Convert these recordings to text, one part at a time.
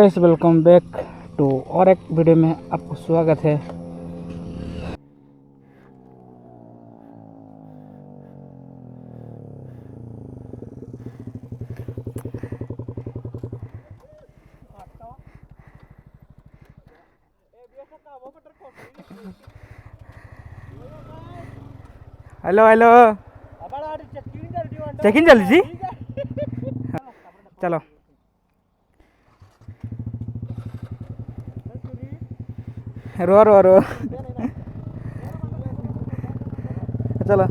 Guys, welcome back to और एक video में आपको स्वागत है। हेलो हेलो, चेकिंग चली चलो रो रो रो चलो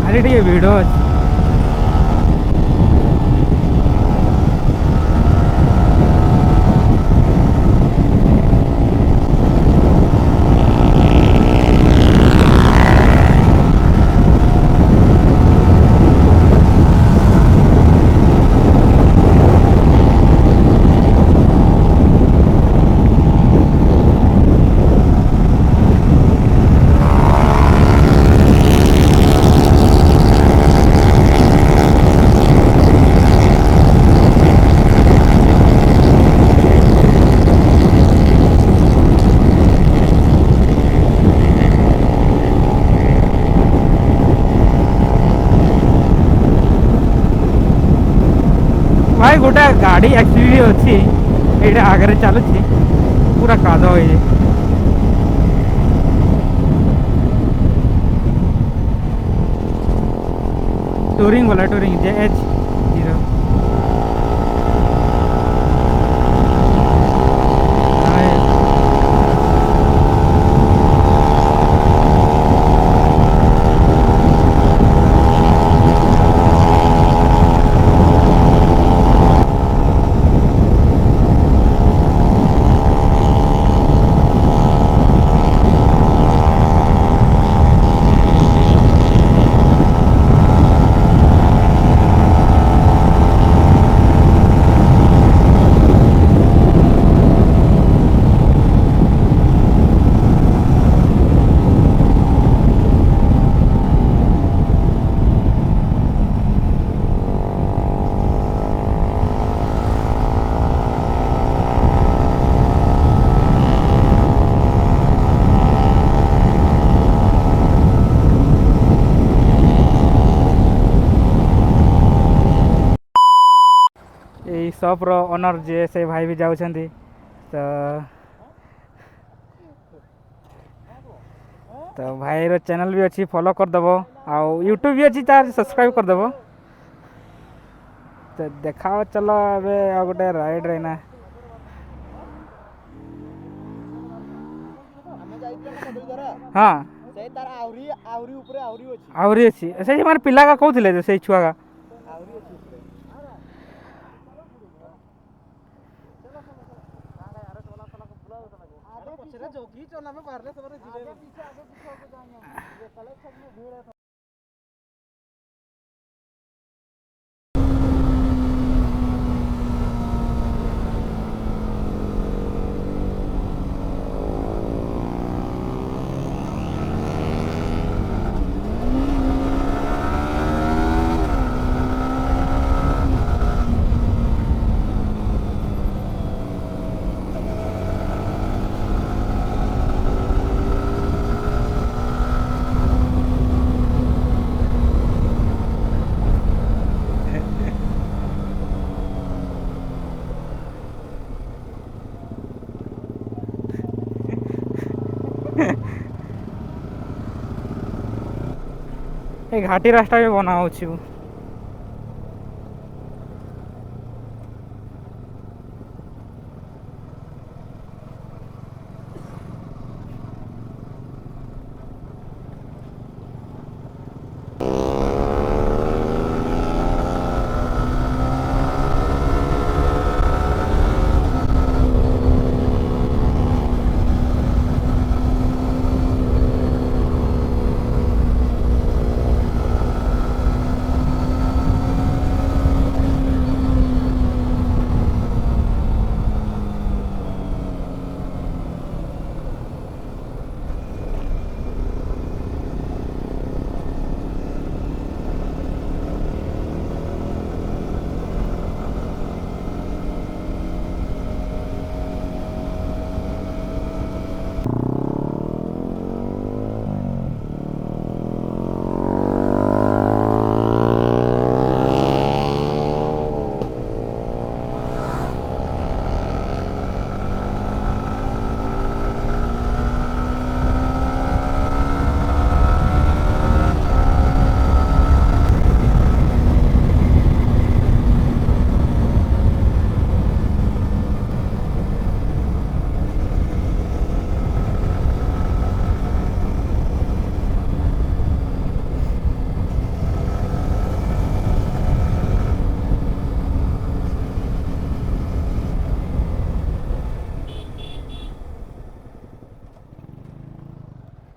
अरे ठीक है वीडियो भाई गोटे गाड़ी एक्चुअली अच्छी ये आगे चलुची पूरा काद हो टूरिंग वाला टूरिंग JH0 सॉप्र ओनर जे से भाई भी जाऊँ तो तो भाई चैनल भी अच्छी फॉलो करदेव आउ यूट्यूब भी अच्छी तार सब्सक्राइब करदेव। तो देखा चलो अबे आ गोटे राइड रे ना हाँ आहरी अच्छी से माने पिला का कहते से छुआ का घाटी रास्ता भी बना हो।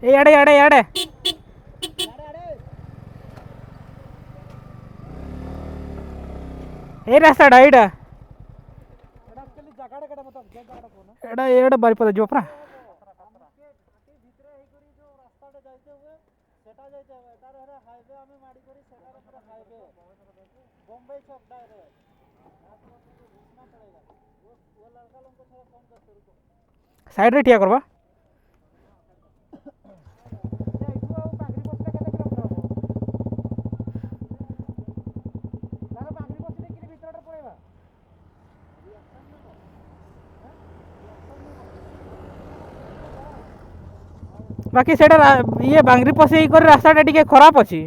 एड़े एड़े एड़े ए रास्ता एड़ा एड़ा एड़ा बारीपदा जो परा साइड रे ठिया करबा बाकी सेटा ये बांगरी पसे कर रास्ता टे खराब अच्छी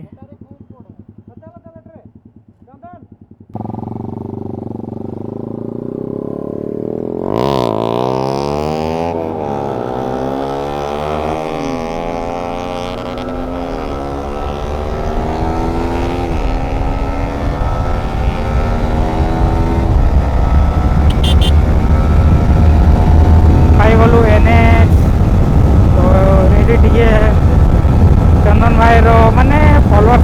चंदन भाई रो माने फॉलोअर्स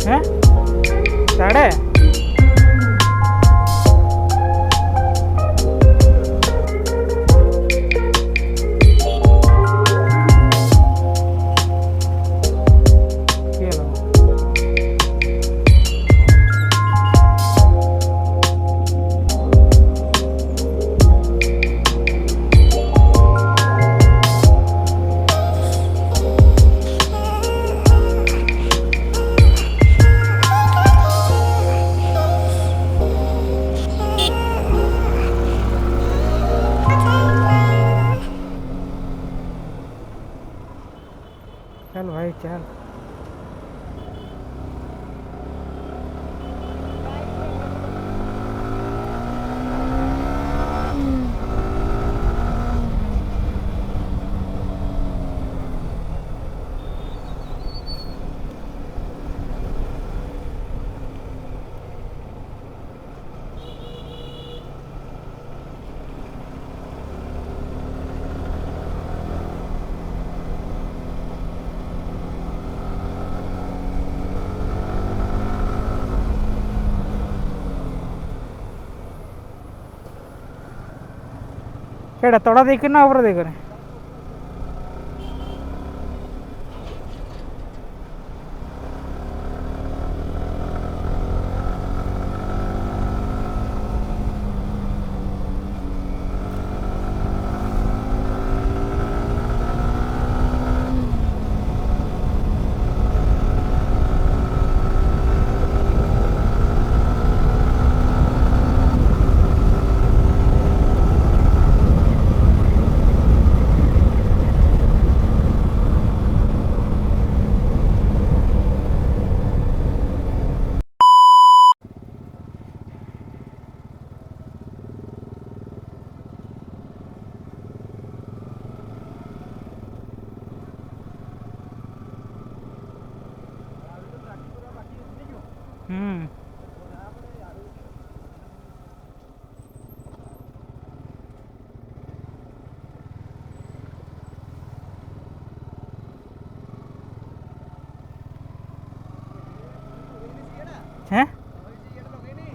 हैं साढ़े चल भाई चल केड़ा तोड़ा देखे ना ऊपर देख रहे हैं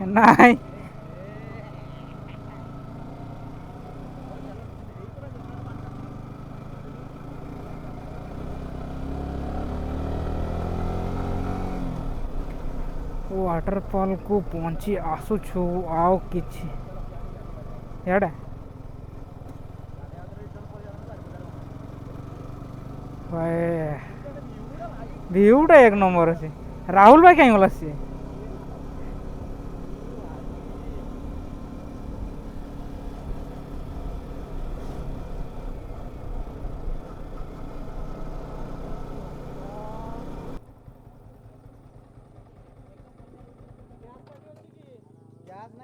नहीं वाटरफॉल को पहुंची आसुछु आओ किछि याडा भाई व्यूटा एक नंबर अछि राहुल भाई कहीं बोला सी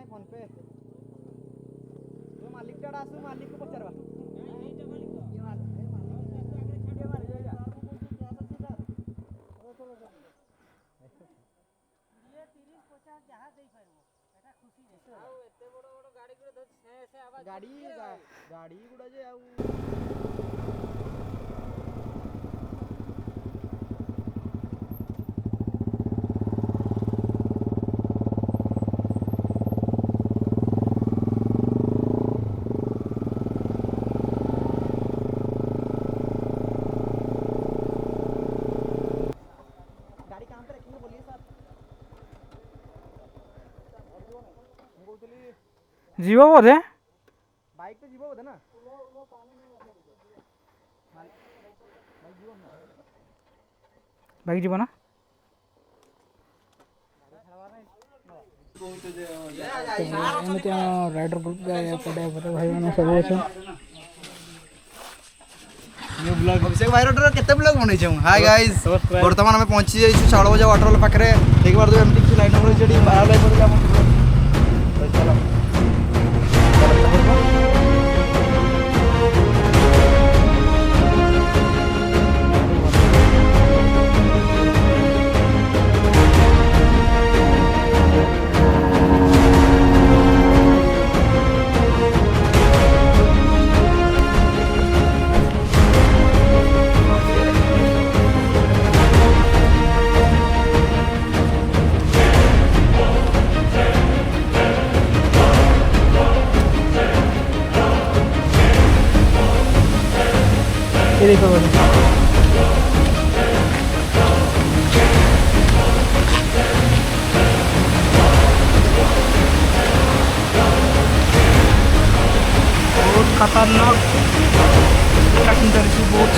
फोन पे मालिक टाड़ा आसु मालिक को पचारवा गाड़ी गाड़ी गुड़ा जे जीव बोधे बाइक तो जीव बोधे ना बाइक जीव ना एमती राइडर ग्रुप भाई मैंने सब अभिषेक भाई रोड केते ब्लॉग बनै छै हाय गाइस वर्तमान हमें पहुंची जाई छु चावल बजा वाटरफॉल पाखरे एक बार दो एमटी की लाइन नंबर जेडी बाहर लाइन पड़े हम चलो ये देखो बोलो। बहुत खतरनाक बहुत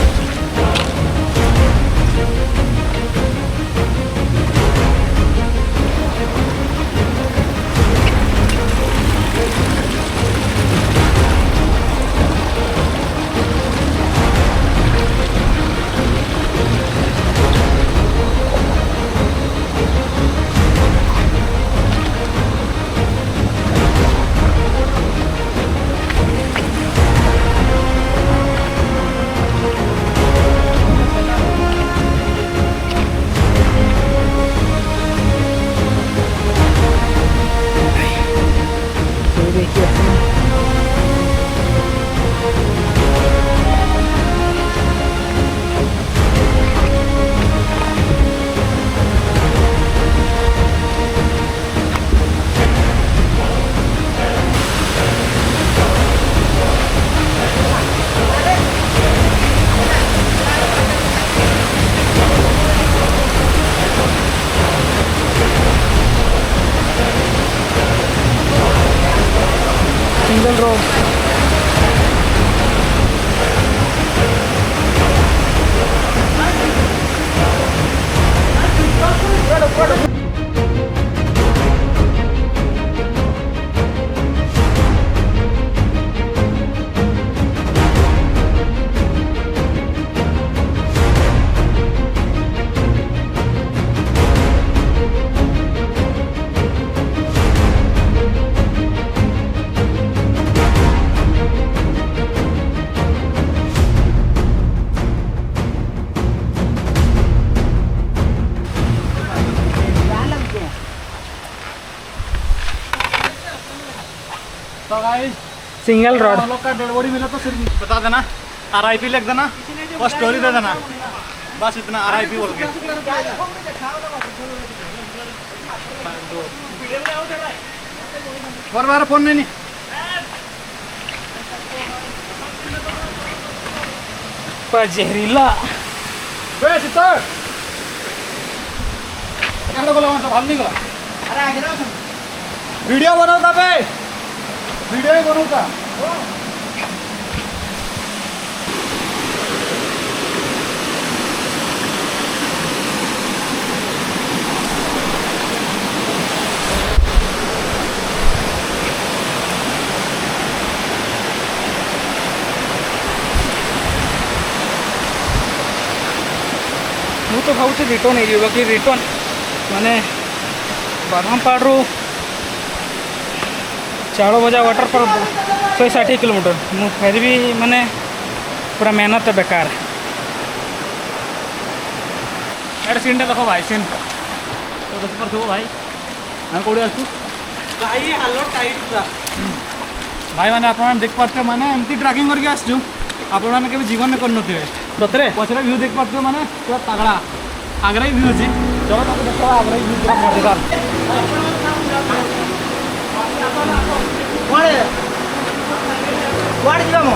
सिंगल रोड। तो गाइस सिंगल रोड। हम लोग का डेड बॉडी मिला तो सिर्फ बता देना, RIP लिख देना और स्टोरी दे देना, बस इतना RIP बोल के। बार फोन नहीं पर जहरीला वीडियो बनवता बे, वीडियो ही बनवता। ମୁଁ ତ ଭାବୁଛି ରିଟର୍ନ ହେଇଯିବ, ବାକି ରିଟର୍ନ ମାନେ ବାଦାମପାହାଡ଼ରୁ ଚାଉଳଭଜା ୱାଟର ପାର୍କ 160 किलोमीटर। ମୁଁ ଫେରିବି ମାନେ ପୁରା मेहनत बेकार। एड सीन देखो भाई, सीन तो देखो पर भाई हम कोड़ी आसु भाई हालो टाइट पूरा भाई माने आपण देख पारते माने एमती ट्रैकिंग करके आसछु, आपण माने केबे जीवन में करनथिबे। सतरे पछरे व्यू देख पारते माने पूरा तगड़ा आगरा ही व्यू अछि। चलो तब देखो आगरा ही व्यू पूरा मजेदार। वाड़े वाड़ जीवा मो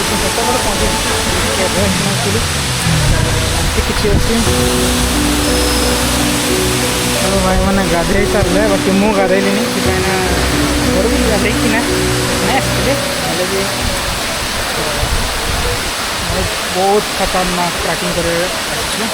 ସେତେବେଳେ ପହଞ୍ଚି କିଛି ଅଛି। ଆଉ ଭାଇମାନେ ଗାଧେଇ ସାରିଲେ, ବାକି ମୁଁ ଗାଧେଇଲିନି ସେଥିପାଇଁ ନା ଘରକୁ ଗାଧେଇକି ନା ଆସିଥିଲେ। ହେଲେ ବି ବହୁତ ଖତରନାକ ଟ୍ରାକିଂ କରି ଆସିଛୁ।